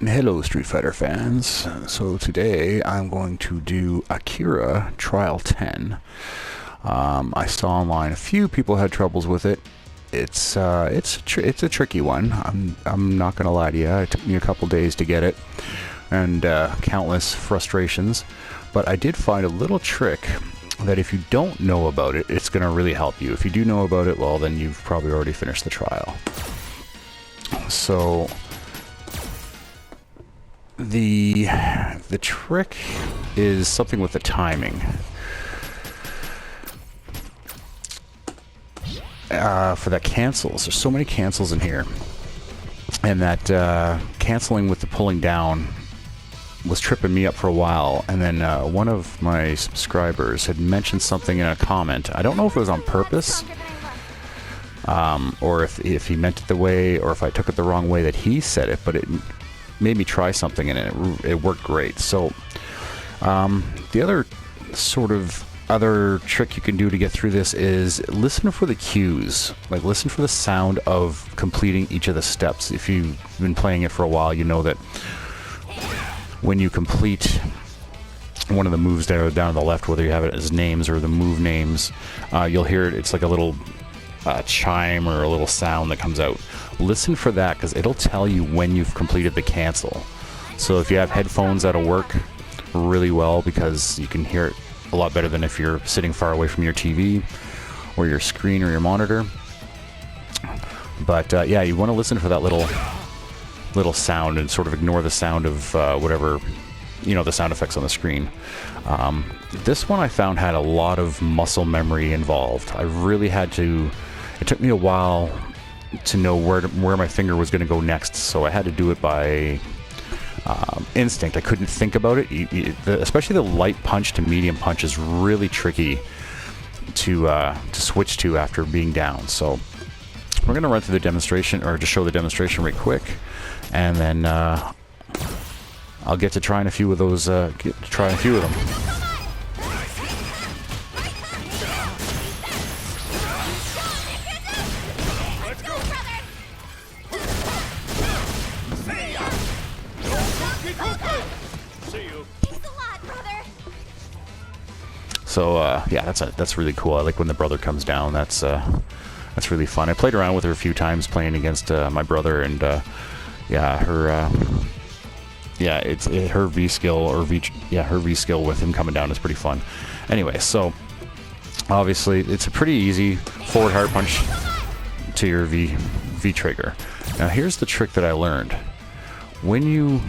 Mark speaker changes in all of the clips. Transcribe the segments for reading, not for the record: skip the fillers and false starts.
Speaker 1: Hello Street Fighter fans. So today I'm going to do Akira Trial 10. I saw online a few people had troubles with it. It's a tricky one. I'm not gonna lie to you. It took me a couple days to get it, and countless frustrations. But I did find a little trick that if you don't know about it, it's gonna really help you. If you do know about it, well, then you've probably already finished the trial. So the trick is something with the timing. For that cancels, there's so many cancels in here, and that canceling with the pulling down was tripping me up for a while. And then one of my subscribers had mentioned something in a comment. I don't know if it was on purpose, or if he meant it the way, or if I took it the wrong way that he said it, but it made me try something and it worked great. So the other trick you can do to get through this is listen for the cues. Like, listen for the sound of completing each of the steps. If you've been playing it for a while, you know that when you complete one of the moves down to the left, whether you have it as names or the move names, you'll hear it. It's like a little chime or a little sound that comes out. Listen for that, because it'll tell you when you've completed the cancel. So if you have headphones, that'll work really well, because you can hear it a lot better than if you're sitting far away from your TV or your screen or your monitor. But yeah, you want to listen for that little sound and sort of ignore the sound of whatever, the sound effects on the screen. This one I found had a lot of muscle memory involved. I really had to. It took me a while to know where my finger was going to go next, so I had to do it by instinct. I couldn't think about it. Especially the light punch to medium punch is really tricky to switch to after being down. So we're going to run through the demonstration, or just show the demonstration right quick, and then I'll get to trying a few of those. Try a few of them. So yeah, that's really cool. I like when the brother comes down. That's really fun. I played around with her a few times playing against my brother, and yeah, her her V skill, or her V skill with him coming down is pretty fun. Anyway, so obviously it's a pretty easy forward hard punch to your V trigger. Now here's the trick that I learned. When you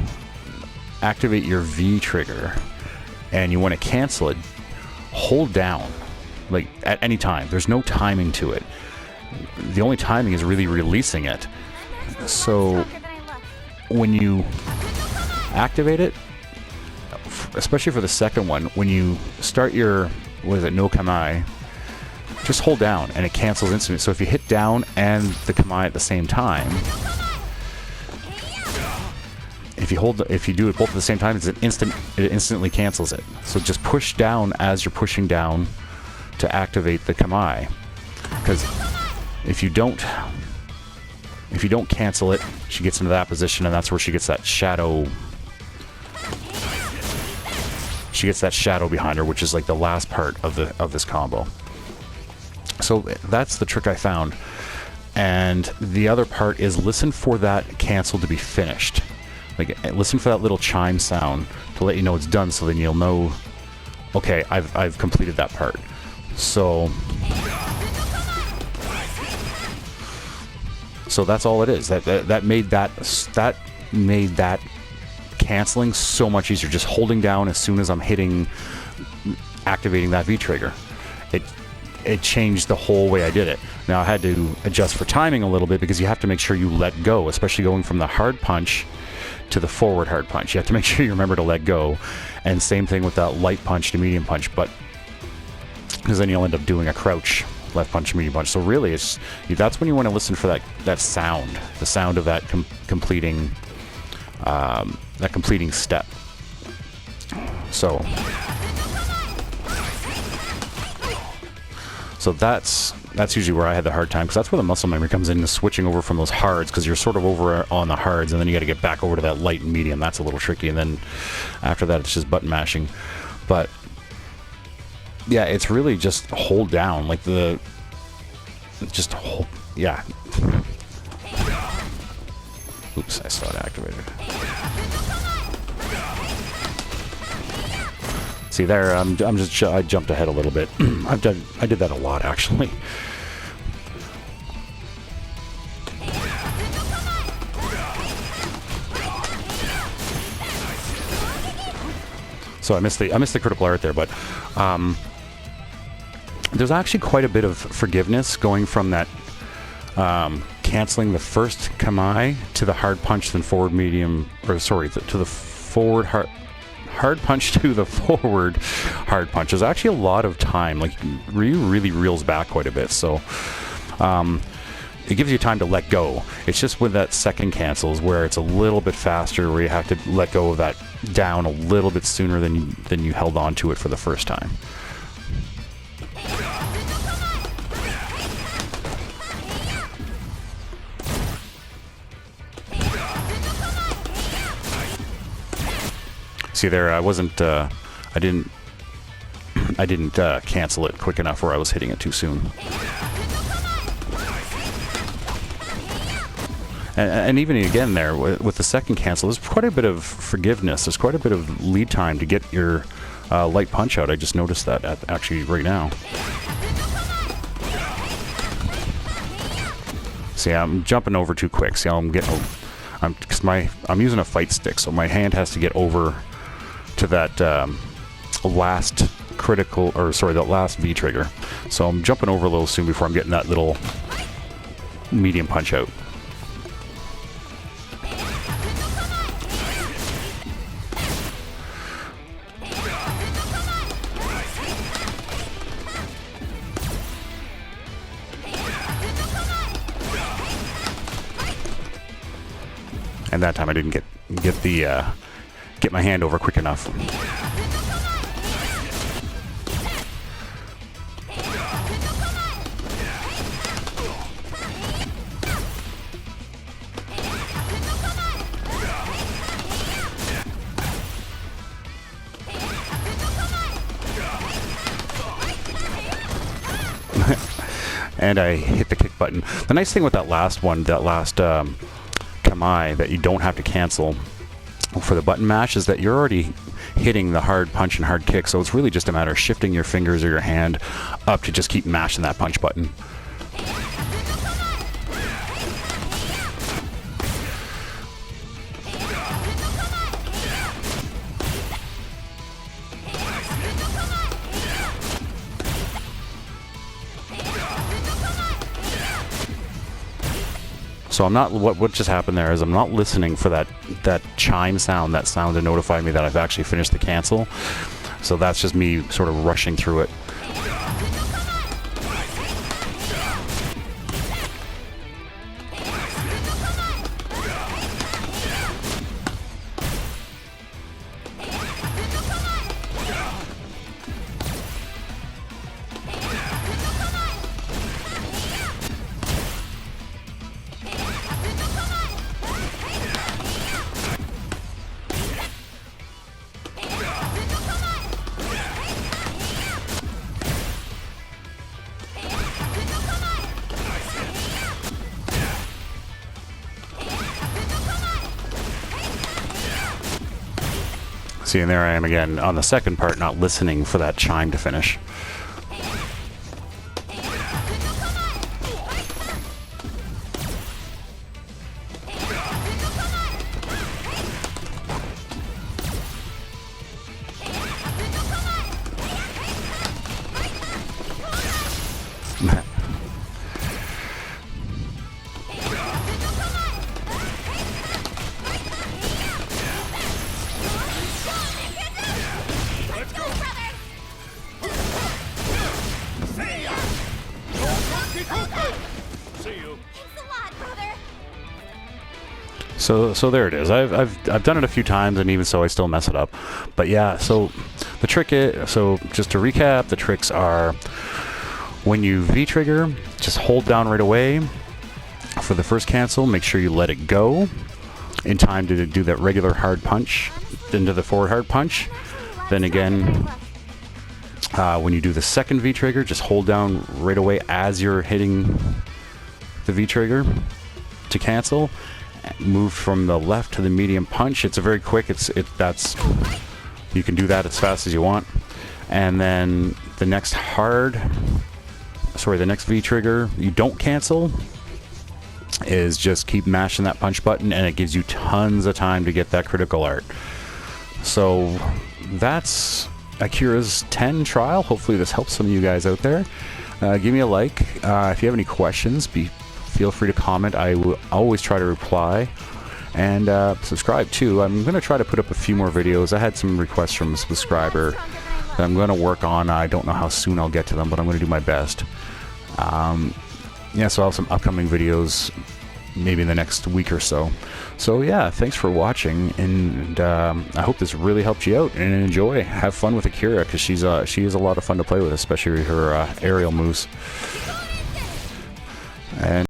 Speaker 1: activate your V trigger and you want to cancel it, hold down, like, at any time. There's no timing to it. The only timing is really releasing it. So when you activate it, especially for the second one, when you start your, no kamae, just hold down and it cancels instantly. So if you hit down and the kamae at the same time, if you do it both at the same time, it instantly cancels it. So just push down as you're pushing down to activate the kamae, because if you don't cancel it, she gets into that position, and that's where she gets that shadow. She gets that shadow behind her, which is like the last part of this combo. So that's the trick I found. And the other part is listen for that cancel to be finished. Like, listen for that little chime sound to let you know it's done, so then you'll know, okay, I've completed that part. So that's all it is. That made that canceling so much easier. Just holding down as soon as I'm activating that V trigger. It changed the whole way I did it. Now I had to adjust for timing a little bit, because you have to make sure you let go, especially going from the hard punch to the forward hard punch. You have to make sure you remember to let go. And same thing with that light punch to medium punch, but because then you'll end up doing a crouch left punch, medium punch. So really, that's when you want to listen for that sound, the sound of that completing step. So that's that's usually where I had the hard time, because that's where the muscle memory comes in, is switching over from those hards, because you're sort of over on the hards, and then you got to get back over to that light and medium. That's a little tricky, and then after that it's just button mashing. But yeah, it's really just hold down, like just hold, yeah. Oops, I saw it activated. See there, I jumped ahead a little bit. I did that a lot, actually. So I missed the critical art there, but there's actually quite a bit of forgiveness going from that canceling the first Kamae to the hard punch, then forward medium, or sorry, to the forward hard punch to the forward hard punch. There's actually a lot of time. Like, Ryu really reels back quite a bit, so it gives you time to let go. It's just with that second cancels where it's a little bit faster, where you have to let go of that down a little bit sooner than you held on to it for the first time. See there, I didn't cancel it quick enough, where I was hitting it too soon. And even again there, with the second cancel, there's quite a bit of forgiveness. There's quite a bit of lead time to get your light punch out. I just noticed that actually right now. See, I'm jumping over too quick. See, I'm using a fight stick, so my hand has to get over to that last critical, or sorry, that last V trigger. So I'm jumping over a little soon before I'm getting that little medium punch out. And that time I didn't get my hand over quick enough. And I hit the kick button. The nice thing with that last one, Kamae, that you don't have to cancel for the button mash, is that you're already hitting the hard punch and hard kick, so it's really just a matter of shifting your fingers or your hand up to just keep mashing that punch button. So I'm not, what just happened there is I'm not listening for that chime sound, that sound to notify me that I've actually finished the cancel. So that's just me sort of rushing through it. See, and there I am again on the second part, not listening for that chime to finish. So there it is. I've done it a few times, and even so I still mess it up. But yeah, so the trick is, so just to recap, the tricks are When you V-trigger, just hold down right away. For the first cancel, make sure you let it go in time to do that regular hard punch into the forward hard punch. Then again, when you do the second V-trigger, just hold down right away as you're hitting the V-trigger to cancel. Move from the left to the medium punch. It's a very quick. You can do that as fast as you want. And then the next the next V-trigger you don't cancel is just keep mashing that punch button, and it gives you tons of time to get that critical art. So that's Akira's 10 trial. Hopefully this helps some of you guys out there. Give me a like. If you have any questions, feel free to comment. I will always try to reply. And subscribe too. I'm going to try to put up a few more videos. I had some requests from a subscriber that I'm going to work on. I don't know how soon I'll get to them, but I'm going to do my best. Yeah, so I'll have some upcoming videos maybe in the next week or so. So yeah, thanks for watching, and I hope this really helped you out, and enjoy. Have fun with Akira, because she is a lot of fun to play with, especially her aerial moves. And